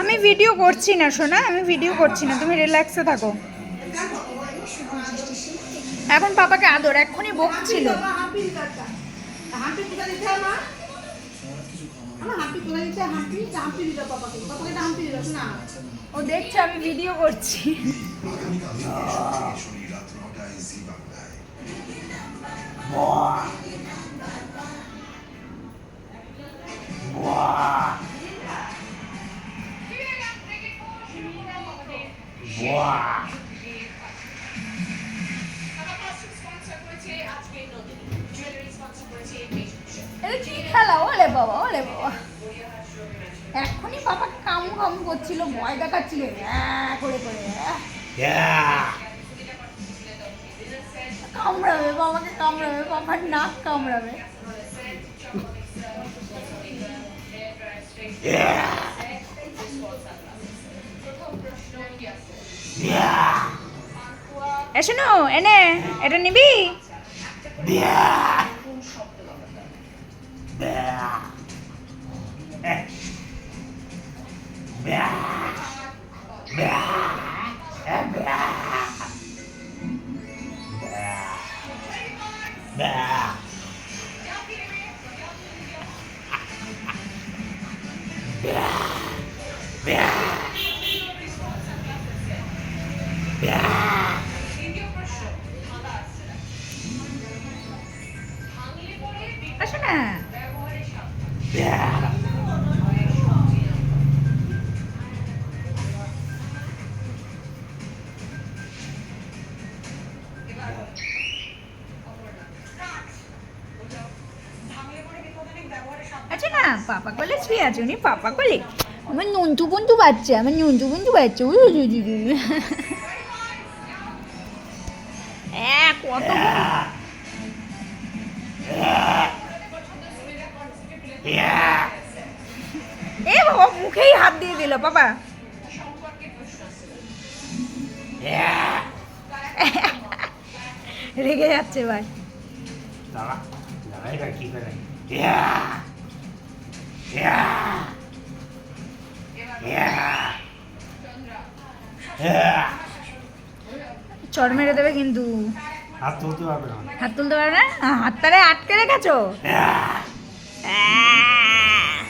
আমি ভিডিও করছি না সোনা, আমি ভিডিও করছি না, তুমি রিল্যাক্সে থাকো। এখন পাপাকে আদর, এক্ষুনি বকছিল। ও দেখছে আমি ভিডিও করছি। কি খেলা, ওলে বাবা ওলে বাবা, এখনই পাপাকে কামু কামু করছিল, ভয় দেখাচ্ছিল করে করে। কামড়াবে বাবাকে, কামড়াবে, বাবার নাক কামড়াবে। শোনো, এনে এটা নিবি? আসো না। আচ্ছা না, পাপা কোলে শুয়ে আছে উনি, পাপা কোলে। আমার নন্টু বন্ধু বাচ্চা, আমার নন্টু বন্ধু বাচ্চা। কত এ বাবা, মুখেই হাত দিয়ে দিল পাপা। রেগে যাচ্ছে ভাই। চড় মেরে দেবে কিন্তু। হাত তুলতে পারবে না, হাত তুলতে পারবে না, হাতটারে আটকে রেখেছো।